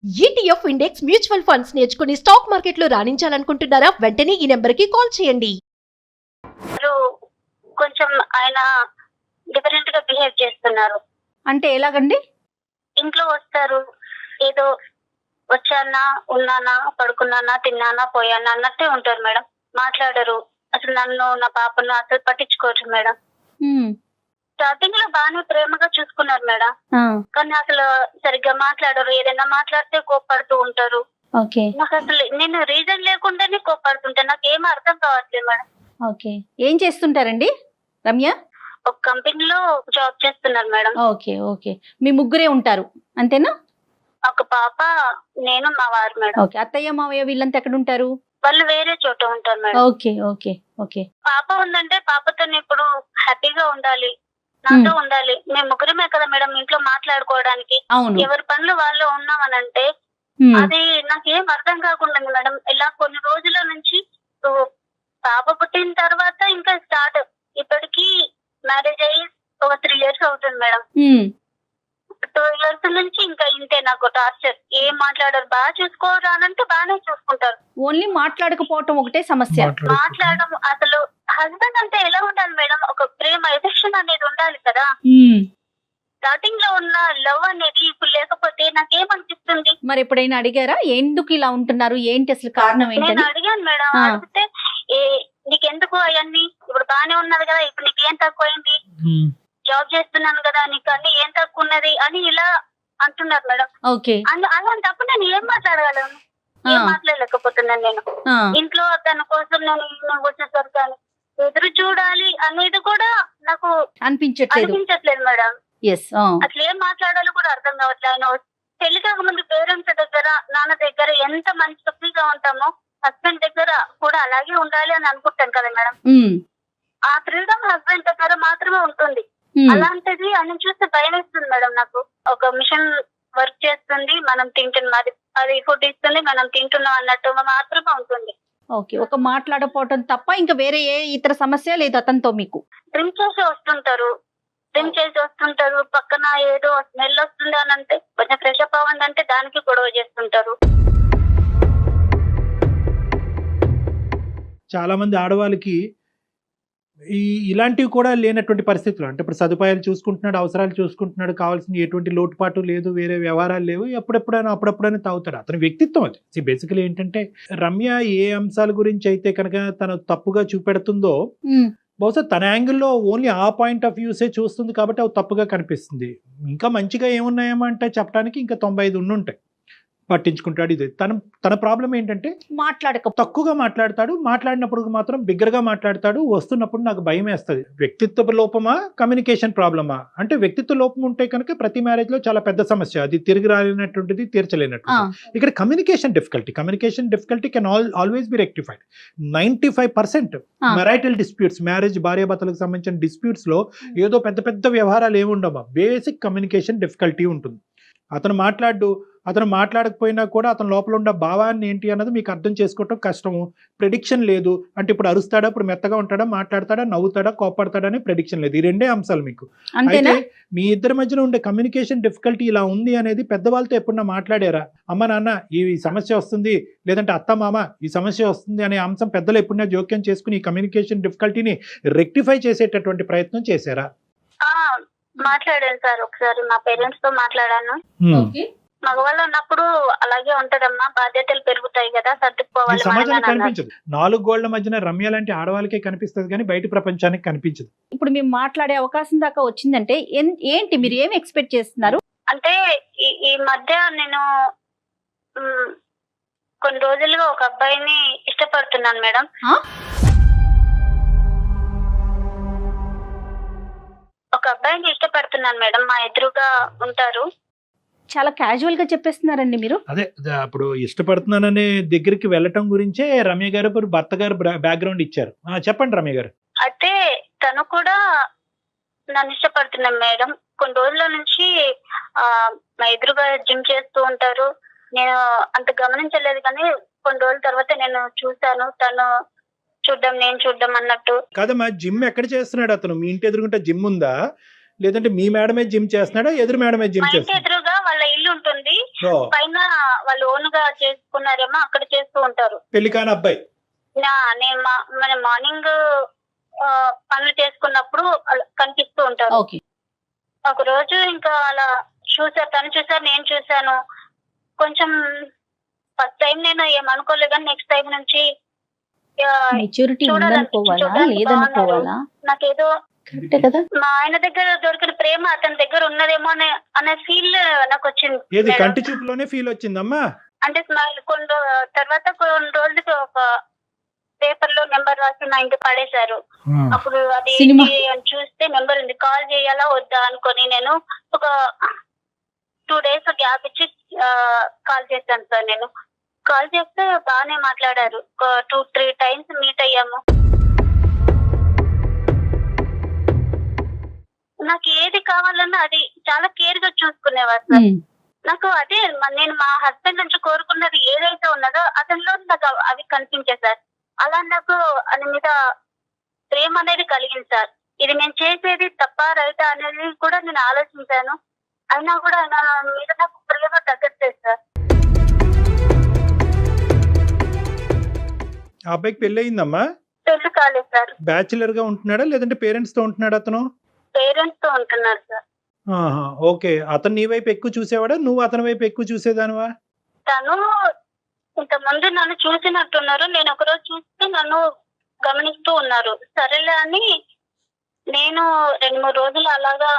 ETF index mutual funds నేర్చుకుని stock మార్కెట్లో రాణించాలనుకుంటున్నారా? వెంటనే ఈ నెంబర్కి కాల్ చేయండి. కొంచెం ఆయన డిఫరెంట్ గా బిహేవ్ చేస్తున్నారు. అంటే ఎలాగండి? ఇంట్లో వస్తారు, ఏదో వచ్చానా, ఉన్నానా, పడుకున్నానా, తిన్నానా, పోయానా అన్నట్టే ఉంటారు మేడం. మాట్లాడరు. అసలు నన్ను, నా పాపను అసలు పట్టించుకోవచ్చు మేడం. స్టార్టింగ్ లో బాగానే ప్రేమగా చూసుకున్నారు మేడం, కానీ అసలు సరిగ్గా మాట్లాడరు. ఏదైనా మాట్లాడితే కోప్పడుతూ ఉంటారు. నాకు అసలు నేను రీజన్ లేకుండానే కోప్పడుతుంటా. నాకు ఏం అర్థం కావట్లేదు మేడం. ఓకే, ఏం చేస్తుంటారండి రమ్య? ఒక కంపెనీలో జాబ్ చేస్తున్నారు మేడం. ఓకే ఓకే, మీ ముగ్గురే ఉంటారు అంతేనా? ఒక పాప, నేను, మా వారు మేడం. ఓకే, అత్తయ్య మావయ్య వీళ్ళంతా ఎక్కడ ఉంటారు? వాళ్ళు వేరే చోట ఉంటారు మేడం. Okay okay okay. పాప ఉందంటే పాపతో ఇప్పుడు హ్యాపీగా ఉండాలి, నాతో ఉండాలి. మేము ముగ్గురమే కదా మేడం ఇంట్లో మాట్లాడుకోవడానికి. అవును, ఎవరి పనులు వాళ్ళు ఉన్నామనంటే అది నాకేం అర్థం కాకుండా మేడం. ఇలా కొన్ని రోజుల నుంచి పాప పుట్టిన తర్వాత ఇంకా స్టార్ట్. ఇప్పటికి మ్యారేజ్ అయ్యి ఒక 3 years అవుతుంది మేడం. 2 years నుంచి ఇంకా ఇంతే నాకు టార్చర్. ఏం మాట్లాడరు. బాగా చూసుకోరు అనంటే బాగానే చూసుకుంటారు. ఓన్లీ మాట్లాడకపోవటం ఒకటే సమస్య. మాట్లాడడం అసలు హస్బెండ్ అంటే ఎలా ఉండాలి మేడం? ఒక ప్రేమ, ఎఫెక్షన్ అనేది ఉండాలి కదా. స్టార్టింగ్ లో ఉన్న లవ్ అనేది ఇప్పుడు లేకపోతే నాకేమనిపిస్తుంది? మరి ఎప్పుడైనా అడిగారా ఎందుకు ఇలా ఉంటున్నారు, ఏంటి అసలు కారణం నేను ఏంటని? అడిగాను మేడం. అడిగితే నీకెందుకు అవన్నీ, ఇప్పుడు బానే ఉన్నది కదా, ఇప్పుడు నీకేం తక్కువైంది, జాబ్ చేస్తున్నాను కదా, నీకు అన్ని ఏం తక్కువ ఉన్నది అని ఇలా అంటున్నారు మేడం. ఓకే, అలాంటప్పుడు నేను ఏం మాట్లాడగలను? ఏం మాట్లాడలేకపోతున్నాను నేను. ఇంట్లో తన కోసం నేను వచ్చేసరికి ఎదురు చూడాలి అనేది కూడా నాకు అనిపించట్లేదు మేడం. అసలు ఏం మాట్లాడాలో కూడా అర్థం కావట్లేదు. ఆయన పెళ్లి కాకముందు పేరెంట్స్ దగ్గర, నాన్న దగ్గర ఎంత మంచి ఫ్రీగా ఉంటామో హస్బెండ్ దగ్గర కూడా అలాగే ఉండాలి అని అనుకుంటాం కదా మేడం. ఆ ఫ్రీడమ్ హస్బెండ్ దగ్గర మాత్రమే ఉంటుంది. అలాంటిది అని చూస్తే భయం ఇస్తుంది మేడం నాకు. ఒక మిషన్ వర్క్ చేస్తుంది, మనం తింటున్నది, అది ఫుడ్ ఇస్తుంది, మనం తింటున్నాం అన్నట్టు మాత్రమే ఉంటుంది. ఓకే, ఒక మాట్లాడపోవటం తప్ప ఇంకా వేరే ఏ ఇతర సమస్య లేదు అతనితో మీకు? డ్రింక్ చేసి వస్తుంటారు, పక్కన ఏదో స్మెల్ వస్తుంది అని అంటే, కొంచెం ఫ్రెష్ అప్ అవ్వండి అంటే దానికి గొడవ చేస్తుంటారు. చాలా మంది ఆడవాళ్ళకి ఇలాంటివి కూడా లేనటువంటి పరిస్థితులు. అంటే ఇప్పుడు సదుపాయాలు చూసుకుంటున్నాడు, అవసరాలు చూసుకుంటున్నాడు, కావాల్సిన ఎటువంటి లోటుపాటు లేదు, వేరే వ్యవహారాలు లేవు, అప్పుడప్పుడైనా తాగుతాడు. అతని వ్యక్తిత్వం అది. బేసికలీ ఏంటంటే రమ్య ఏ అంశాల గురించి అయితే కనుక తను తప్పుగా చూపెడుతుందో బహుశా తన యాంగిల్లో ఓన్లీ ఆ పాయింట్ ఆఫ్ వ్యూసే చూస్తుంది కాబట్టి అవి తప్పుగా కనిపిస్తుంది. ఇంకా మంచిగా ఏమున్నాయేమో అంటే చెప్పడానికి ఇంకా 95 ఉండుంటాయి. పట్టించుకుంటాడు. ఇది తన ప్రాబ్లం ఏంటంటే తక్కువగా మాట్లాడతాడు. మాట్లాడినప్పుడు మాత్రం బిగ్గరగా మాట్లాడతాడు. వస్తున్నప్పుడు నాకు భయం వేస్తుంది. వ్యక్తిత్వ లోపమా, కమ్యూనికేషన్ ప్రాబ్లమా? అంటే వ్యక్తిత్వ లోపం ఉంటే కనుక ప్రతి మ్యారేజ్ లో చాలా పెద్ద సమస్య. అది తిరిగి రాలేనటువంటిది, తీర్చలేనటువంటిది. ఇక్కడ communication difficulty can always be rectified. 95% marital disputes, marriage భార్యాభర్తలకు సంబంధించిన డిస్ప్యూట్స్ లో ఏదో పెద్ద పెద్ద వ్యవహారాలు ఏముండవా, బేసిక్ కమ్యూనికేషన్ డిఫికల్టీ ఉంటుంది. అతను మాట్లాడకపోయినా కూడా అతని లోపల ఉన్న భావాన్ని ఏంటి అన్నది మీకు అర్థం చేసుకోవటం కష్టము. ప్రెడిక్షన్ లేదు. అంటే ఇప్పుడు అరుస్తాడా, ఇప్పుడు మెత్తగా ఉంటాడా, మాట్లాడతాడా, నవ్వుతాడా, కోపడతాడా అని ప్రెడిక్షన్ లేదు. ఈ 2 అంశాలు మీకు. అయితే మీ ఇద్దరి మధ్యన ఉండే కమ్యూనికేషన్ డిఫికల్టీ ఇలా ఉంది అనేది పెద్దవాళ్ళతో ఎప్పుడన్నా మాట్లాడారా? అమ్మ నాన్న ఈ సమస్య వస్తుంది, లేదంటే అత్త మామ ఈ సమస్య వస్తుంది అనే అంశం పెద్దలు ఎప్పుడన్నా జోక్యం చేసుకుని ఈ కమ్యూనికేషన్ డిఫికల్టీని రెక్టిఫై చేసేటటువంటి ప్రయత్నం చేశారా? మాట్లాడాను సార్, ఒకసారి మా పేరెంట్స్ తో మాట్లాడాను. మగవాళ్ళు ఉన్నప్పుడు అలాగే ఉంటదమ్మా, బాధ్యతలు పెరుగుతాయి కదా, సర్దుకుపోవాలి. సమాజానికి కనిపించదు. 4 గోళ్ల మధ్యన రమ్య లాంటి ఆడవాళ్ళకే కనిపిస్తుంది కానీ బయట ప్రపంచానికి కనిపించదు. ఇప్పుడు మేము మాట్లాడే అవకాశం దాకా వచ్చిందంటే ఏంటి, మీరు ఏమి ఎక్స్పెక్ట్ చేస్తున్నారు? అంటే ఈ మధ్య నేను కొన్ని రోజులుగా ఒక అబ్బాయిని ఇష్టపడుతున్నాను మేడం. మా ఎదురుగా ఉంటారు. చాలా క్యాజువల్ గా చెప్పేస్తున్నారండి మీరు. అదే అప్పుడు ఇష్టపడుతున్నాననే దగ్గరికి వెళ్ళటం గురించే రమ్య గారు భర్త గారు బ్యాక్గ్రౌండ్ ఇచ్చారు. చెప్పండి రమ్య గారు. అయితే తను కూడా నన్ను ఇష్టపడుతున్నాను మేడం. కొన్ని రోజుల నుంచి మా ఎదురుగా జిమ్ చేస్తూ ఉంటారు. నేను అంత గమనించలేదు కానీ కొన్ని రోజుల తర్వాత నేను చూసాను, తను చూడ్డం నేను చూడ్డం అన్నట్టు. కాదమ్మా, జిమ్ ఎక్కడ చేస్తున్నాడు అతను? మీ ఇంటి ఎదురుకుంటే జిమ్ ఉందా, లేదంటే మీ మేడమే జిమ్ చేస్తున్నాడా, ఎదురు మేడమే జిమ్ చేస్తున్నాడా? ఎదురుగా వాళ్ళ ఇల్లు ఉంటుంది, పైన వాళ్ళు ఓన్ గా చేసుకున్నారేమో అక్కడ చేస్తూ ఉంటారు. పెళ్లి కాని అబ్బాయి. నేను మన మార్నింగ్ పనులు చేసుకున్నప్పుడు అలా కనిపిస్తూ ఉంటారు. ఓకే. ఒక రోజు ఇంకా అలా చూసారు, తను చూసారు, నేను చూసాను. కొంచెం ఫస్ట్ టైం నేను ఏమనుకోలేదు, కానీ నెక్స్ట్ టైం నుంచి మెచ్యూరిటీ ఉందనుకోవాలా లేదనుకోవాలా? నాకేదో కరెక్టే కదా. మా ఆయన దగ్గర దొరికిన ప్రేమ అతని దగ్గర ఉన్నదేమో అనే ఫీల్ నాకు వచ్చింది. ఏది కంటి చూపులోనే ఫీల్ వచ్చిందమ్మా? అంటే తర్వాత కొన్ని రోజులకి ఒక పేపర్ లో నెంబర్ రాసి మా ఇంటికి పడేశారు. అప్పుడు అది చూస్తే నెంబర్ ఉంది, కాల్ చేయాలా వద్దా అనుకొని నేను ఒక 2 days గ్యాప్ ఇచ్చి కాల్ చేశాను సార్. నేను కాల్ చేస్తే బాగానే మాట్లాడారు. 2-3 times మీట్ అయ్యాము. నాకు ఏది కావాలన్నా అది చాలా కేర్ గా చూసుకునేవారు సార్. నాకు అదే నేను మా హస్బెండ్ నుంచి కోరుకున్నది ఏదైతే ఉన్నదో అతనిలో నాకు అవి కనిపించాయి సార్. అలా నాకు అది మీద ప్రేమ అనేది కలిగింది సార్. ఇది నేను చేసేది తప్ప రైటా అనేది కూడా నేను ఆలోచించాను. అయినా కూడా నా మీద నాకు ప్రేమ తగ్గట్లేదు సార్. ఆ అబ్బాయికి పెళ్లి అయిందమ్మా? పెళ్లి కాలేదు సార్. బ్యాచిలర్ గా ఉంటున్నాడా లేదంటే పేరెంట్స్ తో ఉంటున్నాడా? అతను పేరెంట్స్ తో ఉంటున్నారు సార్. ఓకే. అతను నీ వైపు ఎక్కువ చూసేవాడా, నువ్వు అతని వైపు ఎక్కువ చూసేదానివా? తను ఇంత ముందు నన్ను చూసినట్టున్నారు, నేను ఒకరోజు చూస్తే నన్ను గమనిస్తూ ఉన్నారు. సరేలే అని నేను 2-3 రోజులు అలాగా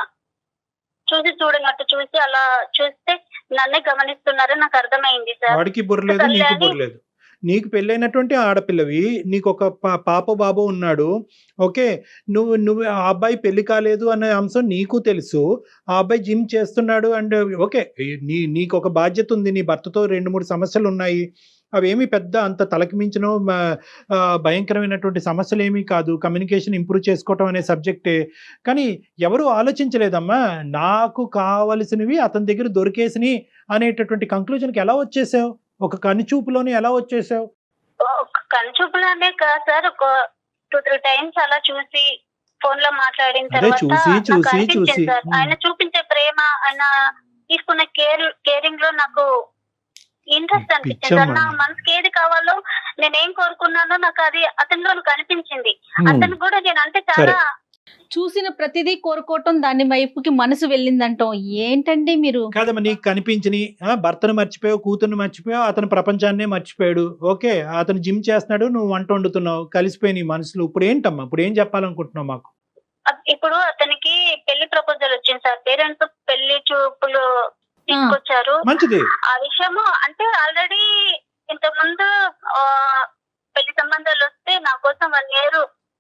చూడనట్టు చూసి అలా చూస్తే నన్నే గమనిస్తున్నారని నాకు అర్థమైంది సార్. వాడికి బుర్రలేదు, నీకు బుర్రలేదు. నీకు పెళ్ళైనటువంటి ఆడపిల్లవి, నీకు ఒక పాప బాబు ఉన్నాడు. ఓకే, నువ్వు ఆ అబ్బాయి పెళ్లి కాలేదు అనే అంశం నీకు తెలుసు. ఆ అబ్బాయి జిమ్ చేస్తున్నాడు అండ్ ఓకే, నీకు ఒక బాధ్యత ఉంది. నీ భర్తతో 2-3 సమస్యలు ఉన్నాయి. అవేమి పెద్ద అంత తలకి మించిన భయంకరమైనటువంటి సమస్యలు ఏమీ కాదు. కమ్యూనికేషన్ ఇంప్రూవ్ చేసుకోవటం అనే సబ్జెక్టే. కానీ ఎవరు ఆలోచించలేదమ్మా, నాకు కావలసినవి అతని దగ్గర దొరికేసిని అనేటటువంటి కంక్లూజన్కి ఎలా వచ్చేసావు? ఒక కనుచూపులోనే ఎలా వచ్చేసావు? కనుచూపులోనే కాదు సార్, ఒక 2-3 times అలా చూసి ఫోన్ లో మాట్లాడిన తర్వాత చూసి ఆయన చూపించే ప్రేమ, ఆయన తీసుకున్న కేరింగ్ లో నాకు ఇంట్రెస్ట్ అనిపించింది సార్. నా మనసుకి ఏది కావాలో నేనేం కోరుకున్నానో నాకు అది అతనిలో కనిపించింది. అతను కూడా నేను అంటే చాలా చూసిన ప్రతిదీ కోరుకోవటం, దాని వైపుకి మనసు వెళ్ళిందంటాం. ఏంటండి మీరు? కాదమ్మా, నీకు కనిపించని భర్తను మర్చిపోయావు, కూతుర్ని మర్చిపోయావు, అతను ప్రపంచాన్నే మర్చిపోయాడు. ఓకే, అతను జిమ్ చేస్తున్నాడు, నువ్వు వంట వండుతున్నావు, కలిసిపోయి నీ మనసులో. ఇప్పుడు ఏంటమ్మా, ఇప్పుడు ఏం చెప్పాలనుకుంటున్నావు మాకు? ఇప్పుడు అతనికి పెళ్లి ప్రపోజల్ వచ్చింది సార్. పేరెంట్స్ పెళ్లి చూపులు తీసుకొచ్చారు. మంచిది. ఆ విషయము అంటే ఆల్రెడీ ఇంతకు ముందు పెళ్లి సంబంధాలు వస్తే నా కోసం 1 year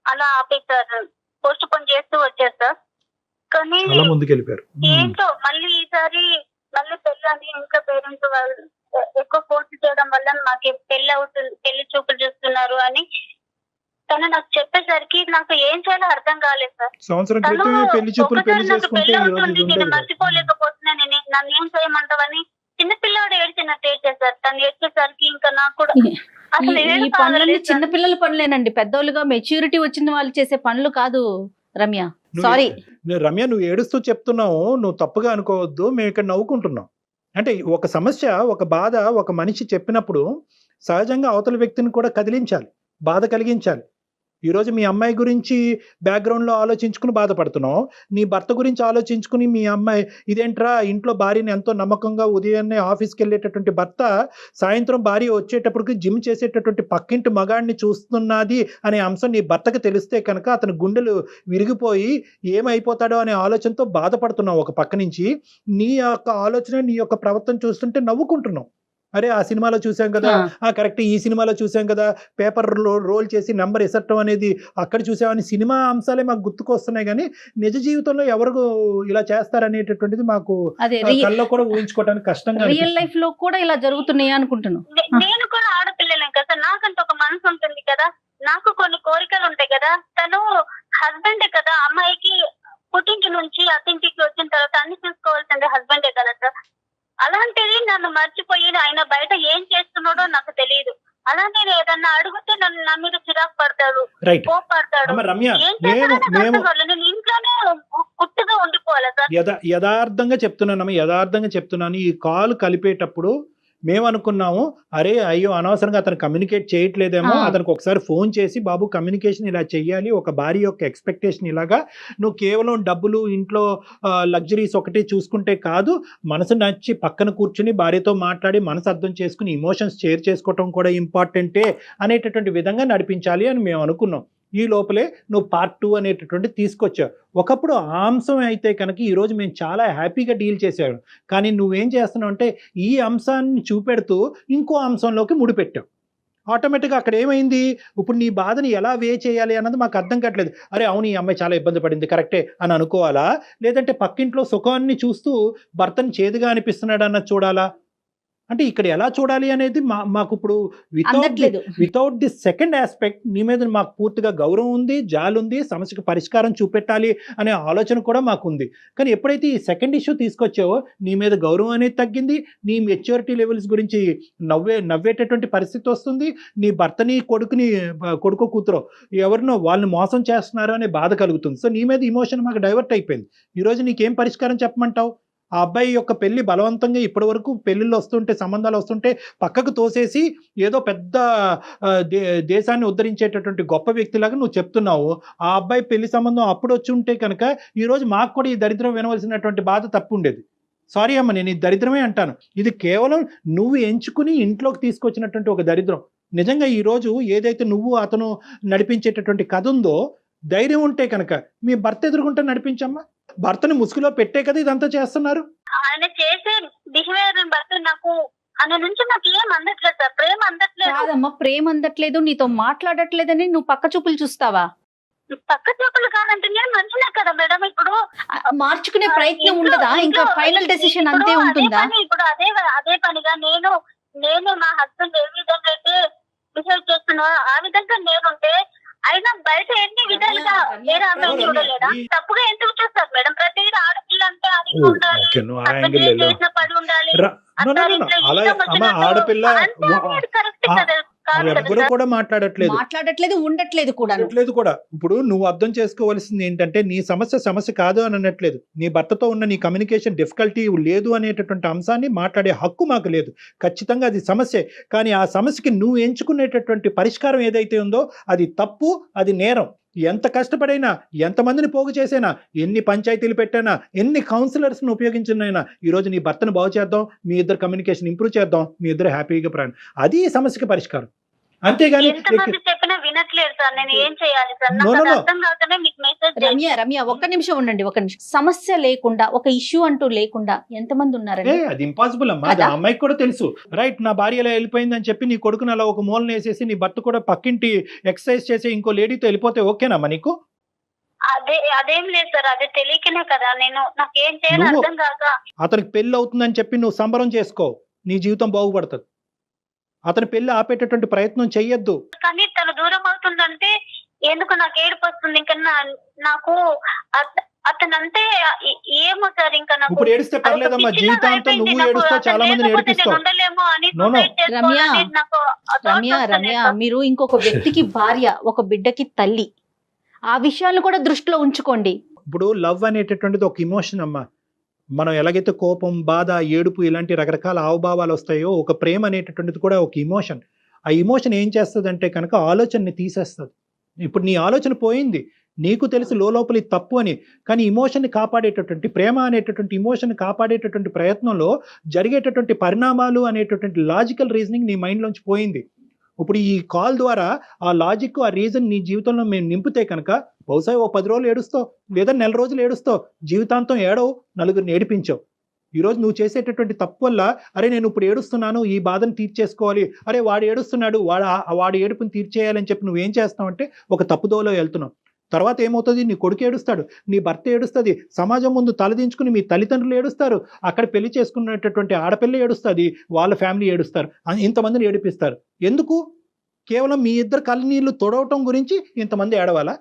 అలా ఆపేశారు, పోస్ట్ పోన్ చేస్తూ వచ్చారు సార్. కానీ ఏంటో మళ్ళీ ఈసారి మళ్ళీ పెళ్లి అని ఇంకా పేరెంట్స్ వాళ్ళు ఎక్కువ ఫోర్స్ చేయడం వల్ల మాకు పెళ్లి అవుతుంది, పెళ్లి చూపులు చూస్తున్నారు అని తను నాకు చెప్పేసరికి నాకు ఏం చేయాలో అర్థం కాలేదు సార్. పెళ్లి అవుతుంది, నేను మర్చిపోలేకపోతున్నాను, నన్ను ఏం చేయమంటావని చిన్నపిల్లవాడు ఏడ్చినట్టు ఏడ్చేసారు. తను ఏడ్చేసరికి ఇంకా నాకు కూడా ఈ పనులన్నీ చిన్నపిల్లల పనులేనండి, పెద్దోళ్ళుగా మెచ్యూరిటీ వచ్చిన వాళ్ళు చేసే పనులు కాదు రమ్య. సారీ రమ్య, నువ్వు ఏడుస్తూ చెప్తున్నావు, నువ్వు తప్పుగా అనుకోవద్దు. మేము ఇక్కడ నవ్వుకుంటున్నాం. అంటే ఒక సమస్య, ఒక బాధ ఒక మనిషి చెప్పినప్పుడు సహజంగా అవతల వ్యక్తిని కూడా కదిలించాలి, బాధ కలిగించాలి. ఈరోజు మీ అమ్మాయి గురించి బ్యాక్గ్రౌండ్లో ఆలోచించుకుని బాధపడుతున్నావు, నీ భర్త గురించి ఆలోచించుకుని మీ అమ్మాయి ఇదేంట్రా, ఇంట్లో భార్యని ఎంతో నమ్మకంగా ఉదయాన్నే ఆఫీస్కి వెళ్ళేటటువంటి భర్త సాయంత్రం భార్య వచ్చేటప్పటికి జిమ్ చేసేటటువంటి పక్కింటి మగాడిని చూస్తున్నది అనే అంశం నీ భర్తకు తెలిస్తే కనుక అతని గుండెలు విరిగిపోయి ఏమైపోతాడో అనే ఆలోచనతో బాధపడుతున్నావు. ఒక పక్క నుంచి నీ యొక్క ఆలోచన, నీ యొక్క ప్రవర్తన చూస్తుంటే నవ్వుకుంటున్నావు. అరే ఆ సినిమాలో చూసాం కదా, కరెక్ట్, ఈ సినిమాలో చూసాం కదా, పేపర్ రోల్ చేసి నెంబర్ ఎసట్టడం అనేది అక్కడ చూసామని సినిమా అంశాలే మాకు గుర్తుకొస్తున్నాయి. కానీ నిజ జీవితంలో ఎవరు ఇలా చేస్తారనేటటువంటిది మాకు కళ్ళలో కూడా ఊహించుకోవడానికి కష్టంగా. రియల్ లైఫ్ లో కూడా ఇలా జరుగుతున్నాయి అనుకుంటున్నాను. నేను కూడా ఆడపిల్లలేం కదా, నాకంత ఒక మనసు ఉంటుంది కదా, నాకు కొన్ని కోరికలు ఉంటాయి కదా. తను హస్బెండే కదా, అమ్మాయికి పుట్టింటి నుంచి అత్తింటికి వచ్చిన తర్వాత అన్ని చూసుకోవాల్సిందే హస్బెండే కదా సార్. అలాంటిది నన్ను మర్చిపోయి ఆయన బయట ఏం చేస్తున్నాడో నాకు తెలియదు. అలా నేను ఏదన్నా అడిగితే నన్ను నా మీద చిరాకు పడతాడు, కోపడతాడు. నేను ఇంట్లోనే కుట్టుగా ఉండిపోవాలి సార్. యథార్థంగా చెప్తున్నాను, ఈ కాల్ కలిపేటప్పుడు మేము అనుకున్నాము అరే అయ్యో అనవసరంగా అతను కమ్యూనికేట్ చేయట్లేదేమో, అతనికి ఒకసారి ఫోన్ చేసి బాబు కమ్యూనికేషన్ ఇలా చెయ్యాలి, ఒక భార్య యొక్క ఎక్స్పెక్టేషన్ ఇలాగా, నువ్వు కేవలం డబ్బులు ఇంట్లో లగ్జరీస్ ఒకటి చూసుకుంటే కాదు, మనసు నచ్చి పక్కన కూర్చుని భార్యతో మాట్లాడి మనసు అర్థం చేసుకుని ఇమోషన్స్ షేర్ చేసుకోవటం కూడా ఇంపార్టెంటే అనేటటువంటి విధంగా నడిపించాలి అని మేము అనుకున్నాం. ఈ లోపలే నువ్వు పార్ట్ 2 అనేటటువంటి తీసుకొచ్చావు. ఒకప్పుడు ఆ అంశం అయితే కనుక ఈరోజు మేము చాలా హ్యాపీగా డీల్ చేసాము. కానీ నువ్వేం చేస్తున్నావు అంటే ఈ అంశాన్ని చూపెడుతూ ఇంకో అంశంలోకి ముడిపెట్టావు. ఆటోమేటిక్గా అక్కడ ఏమైంది, ఇప్పుడు నీ బాధని ఎలా వే చేయాలి అన్నది మాకు అర్థం కావట్లేదు. అరే అవును ఈ అమ్మాయి చాలా ఇబ్బంది పడింది కరెక్టే అని అనుకోవాలా, లేదంటే పక్కింట్లో సుఖాన్ని చూస్తూ భర్తని చేదుగా అనిపిస్తున్నాడు అన్నది చూడాలా? అంటే ఇక్కడ ఎలా చూడాలి అనేది మాకు ఇప్పుడు వితౌట్ ది సెకండ్ ఆస్పెక్ట్ నీ మీద మాకు పూర్తిగా గౌరవం ఉంది, జాలి ఉంది, సమస్యకు పరిష్కారం చూపెట్టాలి అనే ఆలోచన కూడా మాకు ఉంది. కానీ ఎప్పుడైతే ఈ సెకండ్ ఇష్యూ తీసుకొచ్చావో నీ మీద గౌరవం అనేది తగ్గింది, నీ మెచ్యూరిటీ లెవెల్స్ గురించి నవ్వేటటువంటి పరిస్థితి వస్తుంది, నీ భర్తని కొడుకు కూతురో ఎవరినో వాళ్ళని మోసం చేస్తున్నారు అనే బాధ కలుగుతుంది. సో నీ మీద ఇమోషన్ మాకు డైవర్ట్ అయిపోయింది. ఈరోజు నీకేం పరిష్కారం చెప్పమంటావు? ఆ అబ్బాయి యొక్క పెళ్లి బలవంతంగా ఇప్పటి వరకు పెళ్లిళ్ళు వస్తుంటే సంబంధాలు వస్తుంటే పక్కకు తోసేసి ఏదో పెద్ద దేశాన్ని ఉద్ధరించేటటువంటి గొప్ప వ్యక్తిలాగా నువ్వు చెప్తున్నావు. ఆ అబ్బాయి పెళ్లి సంబంధం అప్పుడు వచ్చి ఉంటే కనుక ఈరోజు మాకు కూడా ఈ దరిద్రం వినవలసినటువంటి బాధ తప్పు ఉండేది. సారీ అమ్మ, నేను ఈ దరిద్రమే అంటాను. ఇది కేవలం నువ్వు ఎంచుకుని ఇంట్లోకి తీసుకొచ్చినటువంటి ఒక దరిద్రం. నిజంగా ఈరోజు ఏదైతే నువ్వు అతను నడిపించేటటువంటి కథ ఉందో, ధైర్యం ఉంటే కనుక మీ భర్త ఎదుర్కొంటే నడిపించమ్మా. భర్తని ముసుగులో పెట్టే కదా ఇదంతా చేస్తున్నారు. ఆయన చేసే బిహేవియర్ బట్టి నాకు ఆయన నుంచి నాకు ఏం అందట్లేదు సార్, ప్రేమ అందట్లేదు. కాదమ్మా, ప్రేమ అందట్లేదు, నీతో మాట్లాడట్లేదని నువ్వు పక్క చూపులు చూస్తావా? పక్క చూపులు కాదంటే నేను మంచిదే కదా మేడం. ఇప్పుడు మార్చుకునే ప్రయత్నం ఉండదా? ఇంకా ఫైనల్ డెసిషన్ అంతే ఉంటుందా? ఇప్పుడు అదే పనిగా నేను మా హస్బెండ్ ఏ విధంగా అయితే బిహేవ్ చేస్తున్నా ఆ విధంగా నేనుంటే అయినా బయట ఎన్ని విధాలుగా వేరే అమ్మాయి చూడలేదా? తప్పుగా ఎందుకు చూస్తారు మేడం? ప్రతి ఆడపిల్ల అంటే అది చేసిన పని ఉండాలి, ఆడపిల్ల కరెక్ట్ కదా? ఎవరు కూడా మాట్లాడట్లేదు ఉండట్లేదు కూడా. ఇప్పుడు నువ్వు అర్థం చేసుకోవాల్సింది ఏంటంటే నీ సమస్య కాదు అని అనట్లేదు. నీ భర్తతో ఉన్న నీ కమ్యూనికేషన్ డిఫికల్టీ లేదు అనేటటువంటి అంశాన్ని మాట్లాడే హక్కు మాకు లేదు. ఖచ్చితంగా అది సమస్యే. కానీ ఆ సమస్యకి నువ్వు ఎంచుకునేటటువంటి పరిష్కారం ఏదైతే ఉందో అది తప్పు, అది నేరం. ఎంత కష్టపడైనా, ఎంతమందిని పోగు చేసైనా, ఎన్ని పంచాయతీలు పెట్టైనా, ఎన్ని కౌన్సిలర్స్ని ఉపయోగించినైనా ఈరోజు నీ భర్తను బాగు చేద్దాం, మీ ఇద్దరు కమ్యూనికేషన్ ఇంప్రూవ్ చేద్దాం, మీ ఇద్దరు హ్యాపీగా ప్రయాణం, అది ఈ సమస్యకి పరిష్కారం. అంతేగాని చెప్పినా వినట్లేదు సార్, నేను ఏం చేయాలి సార్? అర్థం కాకనే మీకు మెసేజ్. రమ్య ఒక్క నిమిషం ఉండండి, ఒక్క నిమిషం. సమస్య లేకుండా, ఒక ఇష్యూ అంటూ లేకుండా ఎంతమంది ఉన్నారండి? అది ఇంపాసిబుల్ అమ్మా. అది ఆ అమ్మాయికి కూడా తెలుసు. రైట్, నా భార్య ఎలా వెళ్ళిపోయిందని చెప్పి నీ కొడుకుని అలా ఒక మూలన వేసేసి నీ భర్త కూడా పక్కింటి ఎక్సర్సైజ్ చేసి ఇంకో లేడీతో వెళ్ళిపోతే ఓకేనమ్మా నీకు? అదేం లేదు సార్, అదే తెలియకనే కదా నాకేం చేయాలి అర్థం కాక. అతనికి పెళ్లి అవుతుందని చెప్పి నువ్వు సంబరం చేసుకో, నీ జీవితం బాగుపడుతుంది. అతని పెళ్లి ఆపేటటువంటి ప్రయత్నం చెయ్యొద్దు. కానీ తను దూరం అవుతుందంటే ఎందుకు నాకు ఏడుపు వస్తుంది. ఇంకా నాకు అతనంటే ఏమో సార్, ఇంకా నాకు ఇప్పుడు ఏడిస్తే పర్లేదమ్మా, జీవితాంతం నువ్వు ఏడుస్తావు, చాలా మందిని ఏడిపిస్తావు. రమ్య మీరు ఇంకొక వ్యక్తికి భార్య, ఒక బిడ్డకి తల్లి, ఆ విషయాలను కూడా దృష్టిలో ఉంచుకోండి. ఇప్పుడు లవ్ అనేటటువంటిది ఒక ఇమోషన్ అమ్మా. మనం ఎలాగైతే కోపం, బాధ, ఏడుపు ఇలాంటి రకరకాల హావభావాలు వస్తాయో, ఒక ప్రేమ అనేటటువంటిది కూడా ఒక ఇమోషన్. ఆ ఇమోషన్ ఏం చేస్తుంది అంటే కనుక ఆలోచనని తీసేస్తుంది. ఇప్పుడు నీ ఆలోచన పోయింది, నీకు తెలుసు లోపల ఇది తప్పు అని, కానీ ఇమోషన్ని కాపాడేటటువంటి, ప్రేమ అనేటటువంటి ఇమోషన్ని కాపాడేటటువంటి ప్రయత్నంలో జరిగేటటువంటి పరిణామాలు అనేటటువంటి లాజికల్ రీజనింగ్ నీ మైండ్లోంచి పోయింది. ఇప్పుడు ఈ కాల్ ద్వారా ఆ లాజిక్, ఆ రీజన్ నీ జీవితంలో మేము నింపితే కనుక బహుశా 10 రోజులు ఏడుస్తావు, లేదా 1 రోజులు ఏడుస్తావు, జీవితాంతం ఏడవు, నలుగురిని ఏడిపించావు. ఈరోజు నువ్వు చేసేటటువంటి తప్పు వల్ల అరే నేను ఇప్పుడు ఏడుస్తున్నాను, ఈ బాధను తీర్చేసుకోవాలి, అరే వాడు ఏడుస్తున్నాడు, వాడి ఏడుపుని తీర్చేయాలని చెప్పి నువ్వేం చేస్తావంటే ఒక తప్పుదోలో వెళ్తున్నావు. తర్వాత ఏమవుతుంది, నీ కొడుకు ఏడుస్తాడు, నీ భర్త ఏడుస్తుంది, సమాజం ముందు తలదించుకుని మీ తల్లిదండ్రులు ఏడుస్తారు, అక్కడ పెళ్లి చేసుకున్నటువంటి ఆడపిల్ల ఏడుస్తుంది, వాళ్ళ ఫ్యామిలీ ఏడుస్తారు, ఇంతమందిని ఏడిపిస్తారు. ఎందుకు? కేవలం మీ ఇద్దరు కళ్ళనీళ్ళు తొడవటం గురించి ఇంతమంది ఏడవాలా?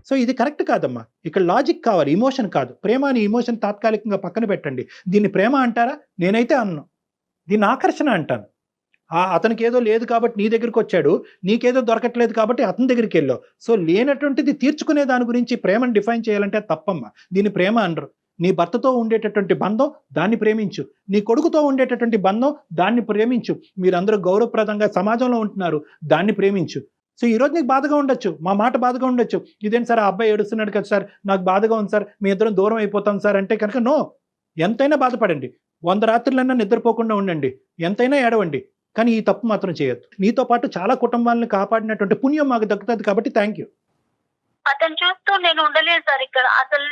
సో ఇది కరెక్ట్ కాదమ్మా. ఇక్కడ లాజిక్ కావాలి, ఇమోషన్ కాదు. ప్రేమ అని ఇమోషన్ తాత్కాలికంగా పక్కన పెట్టండి. దీన్ని ప్రేమ అంటారా? నేనైతే అన్ను, దీన్ని ఆకర్షణ అంటాను. అతనికి ఏదో లేదు కాబట్టి నీ దగ్గరికి వచ్చాడు, నీకేదో దొరకట్లేదు కాబట్టి అతని దగ్గరికి వెళ్ళావు. సో లేనటువంటిది తీర్చుకునే దాని గురించి ప్రేమను డిఫైన్ చేయాలంటే తప్పమ్మా. దీని ప్రేమ అనరు. నీ భర్తతో ఉండేటటువంటి బంధం దాన్ని ప్రేమించు, నీ కొడుకుతో ఉండేటటువంటి బంధం దాన్ని ప్రేమించు, మీరందరూ గౌరవప్రదంగా సమాజంలో ఉంటున్నారు దాన్ని ప్రేమించు. సో ఈరోజు నీకు బాధగా ఉండొచ్చు, మా మాట బాధగా ఉండొచ్చు, ఇదేంటి సార్ ఆ అబ్బాయి ఏడుస్తున్నాడు కదా సార్, నాకు బాధగా ఉంది సార్, మీ ఇద్దరం దూరం అయిపోతాం సార్ అంటే కనుక నో, ఎంతైనా బాధపడండి, 100 రాత్రులన్నా నిద్రపోకుండా ఉండండి, ఎంతైనా ఏడవండి, కానీ ఈ తప్పు మాత్రం చేయొద్దు. నీతో పాటు చాలా కుటుంబాలను కాపాడినటువంటి పుణ్యం మాకు దక్కుతుంది కాబట్టి థ్యాంక్ యూ. అతను చూస్తూ నేను ఉండలేదు సార్ ఇక్కడ. అసలు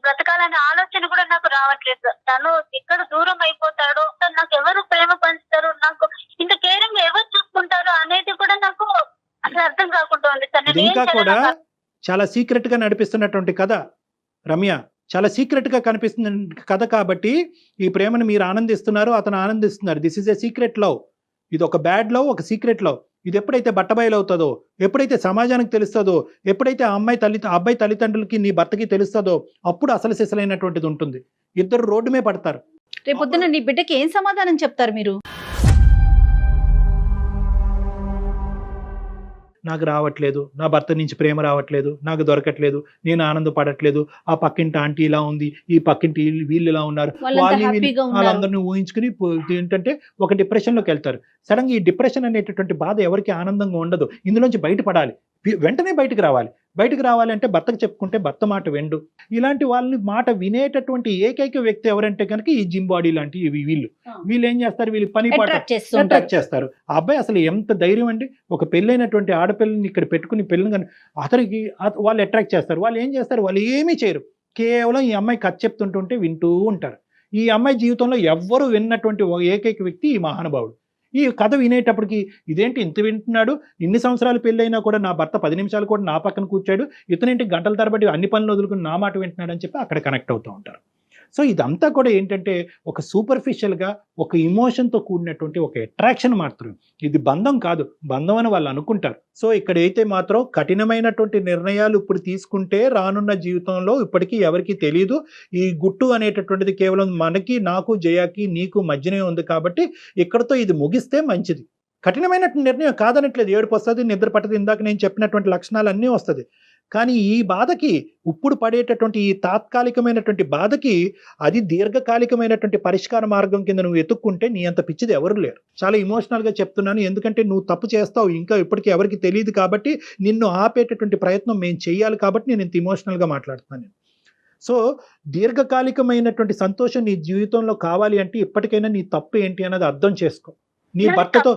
బ్రతకాలనే ఆలోచన కూడా నాకు రావట్లేదు సార్. తను ఇక్కడ దూరం అయిపోతాడు, నాకు ఎవరు ప్రేమ పంచుతారు, నాకు ఇంత కేరింగ్ ఎవరు చూసుకుంటారు అనేది కూడా నాకు అసలు అర్థం కాకుండా ఉంది సార్. నేను ఇంకా కూడా చాలా సీక్రెట్ గా నడిపిస్తున్నటువంటి కథ రమ్య, చాలా సీక్రెట్ గా కనిపిస్తున్న కథ కాబట్టి ఈ ప్రేమను మీరు ఆనందిస్తున్నారు, అతను ఆనందిస్తున్నారు. This is a secret love. ఇది ఒక బ్యాడ్ లవ్, ఒక సీక్రెట్ లవ్. ఇది ఎప్పుడైతే బట్టబయలు అవుతుందో, ఎప్పుడైతే సమాజానికి తెలుస్తుందో, ఎప్పుడైతే ఆ అబ్బాయి తల్లిదండ్రులకి నీ భర్తకి తెలుస్తుందో అప్పుడు అసలు సిసలైనటువంటిది ఉంటుంది. ఇద్దరు రోడ్డు మీద పడతారు. రేపొద్దున నీ బిడ్డకి ఏం సమాధానం చెప్తారు మీరు? నాకు రావట్లేదు, నా భర్త నుంచి ప్రేమ రావట్లేదు, నాకు దొరకట్లేదు, నేను ఆనందపడట్లేదు, ఆ పక్కింటి ఆంటీ ఇలా ఉంది, ఈ పక్కింటి వీళ్ళు ఇలా ఉన్నారు, వాళ్ళందరినీ ఊహించుకుని ఏంటంటే ఒక డిప్రెషన్లోకి వెళ్తారు. సడన్గా ఈ డిప్రెషన్ అనేటటువంటి బాధ ఎవరికి ఆనందంగా ఉండదు. ఇందులోంచి బయటపడాలి, వెంటనే బయటకు రావాలి. బయటకు రావాలంటే భర్తకు చెప్పుకుంటే భర్త మాట వెండు. ఇలాంటి వాళ్ళని మాట వినేటటువంటి ఏకైక వ్యక్తి ఎవరంటే కనుక ఈ జిమ్ బాడీ లాంటి వీళ్ళు ఏం చేస్తారు, వీళ్ళు పని పాట అట్రాక్ట్ చేస్తారు. ఆ అబ్బాయి అసలు ఎంత ధైర్యం అండి, ఒక పెళ్ళైనటువంటి ఆడపిల్లని ఇక్కడ పెట్టుకుని పెళ్ళని కానీ అతనికి వాళ్ళు అట్రాక్ట్ చేస్తారు. వాళ్ళు ఏం చేస్తారు, వాళ్ళు ఏమీ చేయరు, కేవలం ఈ అమ్మాయి కథ చెప్తుంటుంటే వింటూ ఉంటారు. ఈ అమ్మాయి జీవితంలో ఎవ్వరూ విన్నటువంటి ఏకైక వ్యక్తి ఈ మహానుభావుడు. ఈ కథ వినేటప్పటికి ఇదేంటి ఇంత వింటున్నాడు, ఇన్ని సంవత్సరాలు పెళ్ళైనా కూడా నా భర్త 10 నిమిషాలు కూడా నా పక్కన కూర్చాడు, ఇతనేంటి గంటల తరబడి అన్ని పనులు వదులుకుని నా మాట వింటున్నాడు అని చెప్పి అక్కడ కనెక్ట్ అవుతూ ఉంటారు. సో ఇదంతా కూడా ఏంటంటే ఒక సూపర్ఫిషియల్గా ఒక ఇమోషన్తో కూడినటువంటి ఒక అట్రాక్షన్ మాత్రం, ఇది బంధం కాదు, బంధం అని వాళ్ళు అనుకుంటారు. సో ఇక్కడైతే మాత్రం కఠినమైనటువంటి నిర్ణయాలు ఇప్పుడు తీసుకుంటే రానున్న జీవితంలో ఇప్పటికీ ఎవరికి తెలియదు. ఈ గుట్టు అనేటటువంటిది కేవలం మనకి, నాకు, జయాకి, నీకు మధ్యనే ఉంది కాబట్టి ఇక్కడతో ఇది ముగిస్తే మంచిది. కఠినమైనటువంటి నిర్ణయం కాదనట్లేదు, ఏడుపు వస్తుంది, నిద్ర పట్టదు, ఇందాక నేను చెప్పినటువంటి లక్షణాలు అన్నీ వస్తుంది. కానీ ఈ బాధకి, ఇప్పుడు పడేటటువంటి ఈ తాత్కాలికమైనటువంటి బాధకి అది దీర్ఘకాలికమైనటువంటి పరిష్కార మార్గం కింద నువ్వు ఎత్తుక్కుంటే నీ అంత పిచ్చిది ఎవరు లేరు. చాలా ఇమోషనల్గా చెప్తున్నాను, ఎందుకంటే నువ్వు తప్పు చేస్తావు ఇంకా ఇప్పటికీ ఎవరికి తెలియదు కాబట్టి నిన్ను ఆపేటటువంటి ప్రయత్నం మేము చేయాలి కాబట్టి నేను ఇంత ఇమోషనల్గా మాట్లాడుతున్నాను. సో దీర్ఘకాలికమైనటువంటి సంతోషం నీ జీవితంలో కావాలి అంటే ఇప్పటికైనా నీ తప్పు ఏంటి అన్నది అర్థం చేసుకో. నీ భర్తతో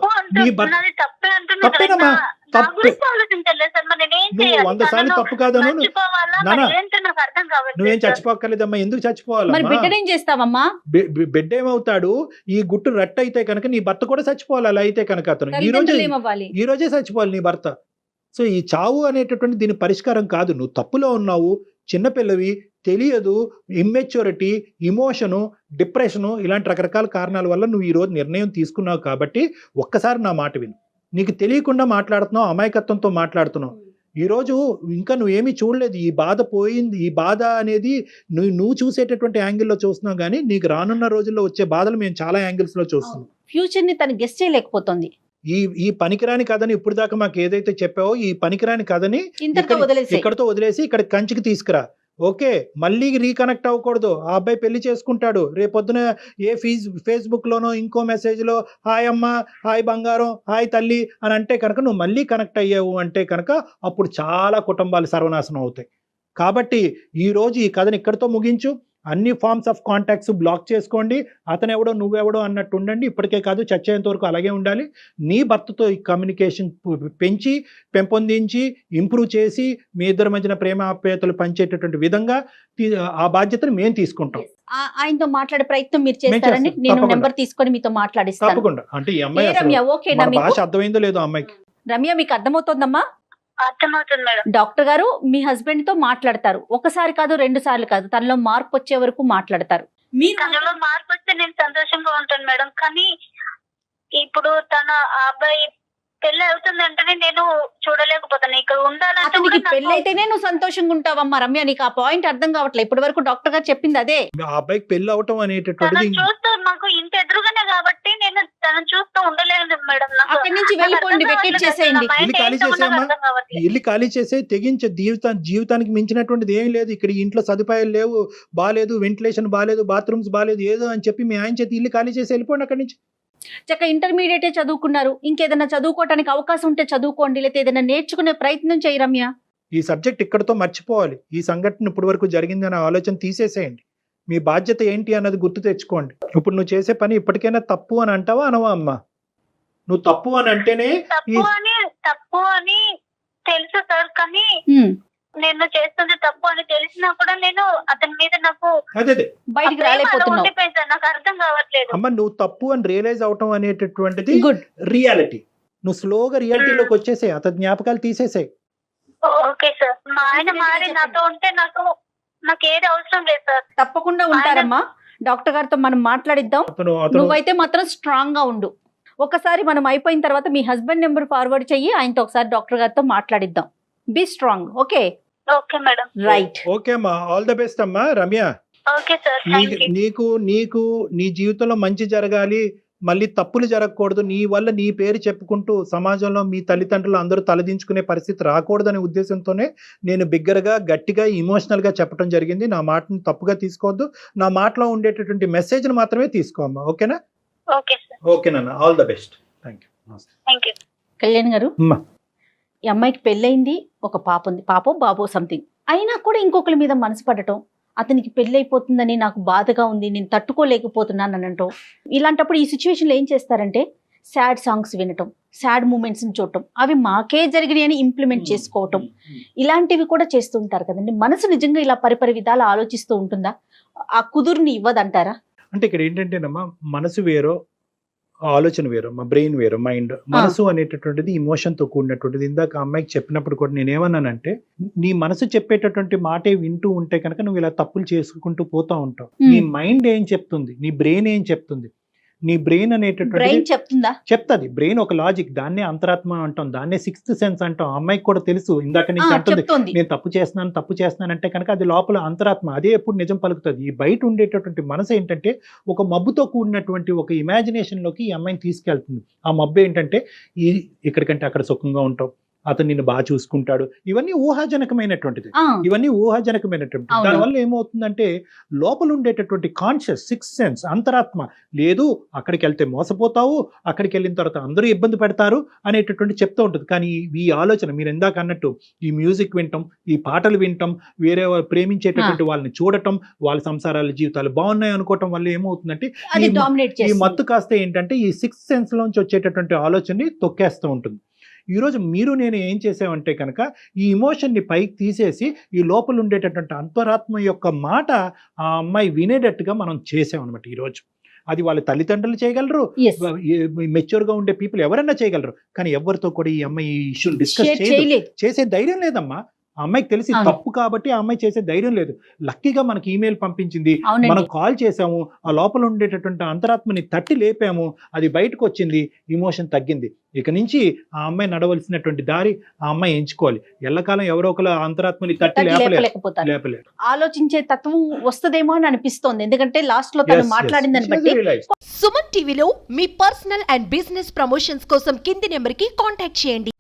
తప్పేనమ్మా, తప్పే, నువ్వు 100 సార్లు తప్పు కాదను. నువ్వేం చచ్చిపోక్కర్లేదమ్మా, ఎందుకు చచ్చిపోవాలమ్మా? బిడ్డ ఏమవుతాడు, ఈ గుట్టు రట్టు అయితే కనుక నీ భర్త కూడా చచ్చిపోవాలి. అలా అయితే కనుక అతను ఈ రోజే చచ్చిపోవాలి నీ భర్త. సో ఈ చావు అనేటటువంటి దీని పరిష్కారం కాదు. నువ్వు తప్పులో ఉన్నావు, చిన్నపిల్లవి, తెలియదు, ఇమ్మెచ్యూరిటీ, ఇమోషను, డిప్రెషను, ఇలాంటి రకరకాల కారణాల వల్ల నువ్వు ఈరోజు నిర్ణయం తీసుకున్నావు కాబట్టి ఒక్కసారి నా మాట విను. నీకు తెలియకుండా మాట్లాడుతున్నావు, అమాయకత్వంతో మాట్లాడుతున్నావు. ఈరోజు ఇంకా నువ్వేమీ చూడలేదు, ఈ బాధ పోయింది. ఈ బాధ అనేది నువ్వు చూసేటటువంటి యాంగిల్లో చూస్తున్నావు, కానీ నీకు రానున్న రోజుల్లో వచ్చే బాధలు మేము చాలా యాంగిల్స్లో చూస్తున్నాం. ఫ్యూచర్ని తను గెస్ చేయలేకపోతుంది. ఈ పనికిరాని కథని ఇప్పుడు దాకా మాకు ఏదైతే చెప్పావో ఈ పనికిరాని కథని ఇక్కడతో వదిలేసి ఇక్కడ కంచికి తీసుకురా. ఓకే, మళ్ళీ రీకనెక్ట్ అవ్వకూడదు. ఆ అబ్బాయి పెళ్లి చేసుకుంటాడు, రేపొద్దున ఏ ఫేస్బుక్లోనో ఇంకో మెసేజ్లో హాయ్ అమ్మ, హాయ్ బంగారం, హాయ్ తల్లి అని అంటే కనుక నువ్వు మళ్ళీ కనెక్ట్ అయ్యావు అంటే కనుక అప్పుడు చాలా కుటుంబాలు సర్వనాశనం అవుతాయి. కాబట్టి ఈరోజు ఈ కథని ఇక్కడితో ముగించు. అన్ని ఫార్మ్స్ ఆఫ్ కాంటాక్ట్స్ బ్లాక్ చేసుకోండి. అతను ఎవడో నువ్వెవడో అన్నట్టు ఉండండి. ఇప్పటికే కాదు, చచ్చేంత వరకు అలాగే ఉండాలి. నీ భర్తతో ఈ కమ్యూనికేషన్ పెంపొందించి ఇంప్రూవ్ చేసి మీ ఇద్దరి మధ్యన ప్రేమ ఆప్యాయతలు పంచేటటువంటి విధంగా ఆ బాధ్యతను మేము తీసుకుంటాం. ఆయనతో మాట్లాడే ప్రయత్నం మీరు చేస్తారని నేను నెంబర్ తీసుకొని మీతో మాట్లాడిస్తాను. తప్పకుండా. అంటే ఈ అమ్మాయి భాష అర్థమైందో లేదో అమ్మాయికి. రమ్య, మీకు అర్థమవుతోందమ్మా? అర్థమవుతుంది మేడం. డాక్టర్ గారు మీ హస్బెండ్ తో మాట్లాడతారు, ఒకసారి కాదు 2 సార్లు కాదు, తనలో మార్పు వచ్చే వరకు మాట్లాడతారు. తనలో మార్పు వస్తే నేను సంతోషంగా ఉంటాను మేడం. కానీ ఇప్పుడు తన అబ్బాయి పెళ్లి అవుతుందంటేనే నేను చూడలేకపోతాను. ఇక్కడ ఉండాలంటే పెళ్లి అయితేనే నువ్వు సంతోషంగా ఉంటావమ్మా. రమ్య, నీకు ఆ పాయింట్ అర్థం కావట్లేదు. ఇప్పటి వరకు డాక్టర్ గారు చెప్పింది అదే. ఆ అబ్బాయికి పెళ్లి అవటం అనేటటువంటి చూస్తూ నాకు ఇంత ఎదురుగానే కాబట్టి నేను తనని చూస్తూ ఉండలేదు మేడం. నాకు అక్కడి నుంచి నాకు వెళ్ళిపోండి, అర్థం వెకేట్ కావట్లేదు. చేసేయండి. నా మైండ్ ఇల్లు ఖాళీ ఏంటో నాకు చేసేయమ్మా. అర్థం కావట్లేదు. ఇల్లు ఖాళీ చేసే తెగించే జీవితానికి మించినటువంటిది ఏం లేదు. ఇక్కడ ఈ ఇంట్లో సదుపాయాలు లేవు, బాలేదు, వెంటిలేషన్ బాలేదు, బాత్రూమ్స్ బాలేదు, ఏదో అని చెప్పి మీ ఆయన చేతి ఇల్లు ఖాళీ చేసి వెళ్ళిపోండి అక్కడి నుంచి. చక్క ఇంటర్మీడియటే చదువుకున్నారు, ఇంకేదైనా చదువుకోవటానికి అవకాశం ఉంటే చదువుకోండి, లేకపోతే ఏదైనా నేర్చుకునే ప్రయత్నం చేయి రమ్య. ఈ సబ్జెక్ట్ ఇక్కడతో మర్చిపోవాలి. ఈ సంఘటన ఇప్పటి వరకు జరిగిందనే ఆలోచన తీసేసేయండి. మీ బాధ్యత ఏంటి అన్నది గుర్తు తెచ్చుకోండి. ఇప్పుడు నువ్వు చేసే పని ఇప్పటికైనా తప్పు అని అంటావా అనవా అమ్మా? నువ్వు తప్పు అని అంటేనే తప్పు అని తెలుసు సార్, కానీ నేను చేస్తుంది తప్పు అని తెలిసినా కూడా నేను అతని మీద నాకు అదే బయటికి రాలేకపోతున్నావు. ఉండిపోయింది సార్, నాకు అర్థం కావట్లేదు. అమ్మ, నువ్వు తప్పు అని రియలైజ్ అవటం అనేటటువంటిది గుడ్. రియాలిటీ. నువ్వు స్లోగా రియాలిటీలోకి వచ్చేసాయి, అతని జ్ఞాపకాలు తీసేసాయి. ఓకే సార్, మా ఆయన మారి నాతో ఉంటే నాకు ఏది అవసరం లేదు సార్. తప్పకుండా ఉంటారమ్మా, డాక్టర్ గారితో మనం మాట్లాడిద్దాం. అతను నువ్వైతే మాత్రం స్ట్రాంగ్ గా ఉండు. ఒకసారి మనం అయిపోయిన తర్వాత మీ హస్బెండ్ నెంబర్ ఫార్వర్డ్ చెయ్యి, ఆయనతో ఒకసారి డాక్టర్ గారితో మాట్లాడిద్దాం. Be strong. Okay okay madam. Right. Okay అమ్మా, ఆల్ ద బెస్ట్ అమ్మా. Ramya, okay sir, thank you. నీకు నీ జీవితంలో మంచి జరగాలి, మళ్ళీ తప్పులు జరగకూడదు, నీ వల్ల నీ పేరు చెప్పుకుంటూ సమాజంలో మీ తల్లిదండ్రులు అందరూ తలదించుకునే పరిస్థితి రాకూడదనే ఉద్దేశంతోనే నేను బిగ్గరగా, గట్టిగా, ఇమోషనల్ గా చెప్పడం జరిగింది. నా మాటను తప్పుగా తీసుకోవద్దు, నా మాటలో ఉండేటటువంటి మెసేజ్ మాత్రమే తీసుకో అమ్మా. ఓకేనా? Okay sir. ఓకేనన్నా, all the best. Thank you. Kalyan గారు, అమ్మా. ఈ అమ్మాయికి పెళ్ళయింది, ఒక పాప ఉంది, పాపో బాబో సంథింగ్. అయినా కూడా ఇంకొకరి మీద మనసు పడటం, అతనికి పెళ్ళైపోతుందని నాకు బాధగా ఉంది, నేను తట్టుకోలేకపోతున్నాను అని అంటాం. ఇలాంటప్పుడు ఈ సిచ్యువేషన్లో ఏం చేస్తారంటే సాడ్ సాంగ్స్ వినటం, సాడ్ మూమెంట్స్ని చూడటం, అవి మాకే జరిగినాయి అని ఇంప్లిమెంట్ చేసుకోవటం, ఇలాంటివి కూడా చేస్తూ ఉంటారు కదండి. మనసు నిజంగా ఇలా పరిపరి విధాలు ఆలోచిస్తూ ఉంటుందా? ఆ కుదురుని ఇవ్వదంటారా? అంటే ఇక్కడ ఏంటంటేనమ్మా, మనసు వేరో ఆలోచన వేరు, మా బ్రెయిన్ వేరు, మైండ్. మనసు అనేటటువంటిది ఇమోషన్ తో కూడినటువంటిది. ఇందాక అమ్మాయికి చెప్పినప్పుడు కూడా నేను ఏమన్నానంటే, నీ మనసు చెప్పేటటువంటి మాటే వింటూ ఉంటే కనుక నువ్వు ఇలా తప్పులు చేసుకుంటూ పోతా ఉంటావు. నీ మైండ్ ఏం చెప్తుంది, నీ బ్రెయిన్ ఏం చెప్తుంది? నీ బ్రెయిన్ అనేటటువంటి చెప్తుందా? చెప్తుంది. బ్రెయిన్ ఒక లాజిక్, దాన్నే అంతరాత్మ అంటాం, దాన్నే సిక్స్త్ సెన్స్ అంటాం. అమ్మాయికి కూడా తెలుసు, ఇందాక నుంచి అంటుంది నేను తప్పు చేస్తున్నాను అంటే కనుక అది లోపల అంతరాత్మ, అదే ఎప్పుడు నిజం పలుకుతుంది. ఈ బయట ఉండేటటువంటి మనసు ఏంటంటే ఒక మబ్బుతో కూడినటువంటి ఒక ఇమాజినేషన్ లోకి ఈ అమ్మాయిని తీసుకెళ్తుంది. ఆ మబ్బు ఏంటంటే ఇక్కడికంటే అక్కడ సుఖంగా ఉంటాం, అతను నిన్ను బాగా చూసుకుంటాడు, ఇవన్నీ ఊహాజనకమైనటువంటిది. దానివల్ల ఏమవుతుందంటే లోపల ఉండేటటువంటి కాన్షియస్ సిక్స్త్ సెన్స్, అంతరాత్మ లేదు, అక్కడికి వెళ్తే మోసపోతావు, అక్కడికి వెళ్ళిన తర్వాత అందరూ ఇబ్బంది పెడతారు అనేటటువంటి చెప్తూ ఉంటుంది. కానీ ఈ ఆలోచన మీరు ఇందాక అన్నట్టు ఈ మ్యూజిక్ వినటం, ఈ పాటలు వినటం, వేరే ప్రేమించేటటువంటి వాళ్ళని చూడటం, వాళ్ళ సంసారాల జీవితాలు బాగున్నాయి అనుకోవటం వల్ల ఏమవుతుందంటే ఈ మత్తు కాస్త ఏంటంటే ఈ సిక్స్త్ సెన్స్ లోంచి వచ్చేటటువంటి ఆలోచనని తొక్కేస్తూ ఉంటుంది. ఈరోజు మీరు నేను ఏం చేసామంటే కనుక ఈ ఇమోషన్ని పైకి తీసేసి ఈ లోపల ఉండేటటువంటి అంతరాత్మ యొక్క మాట ఆ అమ్మాయి వినేటట్టుగా మనం చేసామన్నమాట ఈరోజు. అది వాళ్ళ తల్లిదండ్రులు చేయగలరు, మెచ్యూర్గా ఉండే పీపుల్ ఎవరైనా చేయగలరు, కానీ ఎవరితో కూడా ఈ అమ్మాయి ఈ ఇష్యూని డిస్కస్ చేసే ధైర్యం లేదమ్మా. ఆ అమ్మాయికి తెలిసి తప్పు కాబట్టి ఆ అమ్మాయి చేసే ధైర్యం లేదు. లక్కీగా మనకి ఈమెయిల్ పంపించింది, మనం కాల్ చేసాము, ఆ లోపల ఉండేటటువంటి అంతరాత్మని తట్టి లేపాము, అది బయటకు వచ్చింది, ఇమోషన్ తగ్గింది. ఇక నుంచి ఆ అమ్మాయి నడవలసినటువంటి దారి ఆ అమ్మాయి ఎంచుకోవాలి. ఎల్లకాలం ఎవరో ఒకరు అంతరాత్మని తట్టి లేపలేరు. ఆలోచించే తత్వం వస్తుందేమో అని అనిపిస్తోంది, ఎందుకంటే లాస్ట్ లో తను మాట్లాడిందని బట్టి. సుమన్ టీవీలో మీ పర్సనల్ అండ్ బిజినెస్ ప్రమోషన్స్ కోసం కింది నెంబర్ కి కాంటాక్ట్ చేయండి.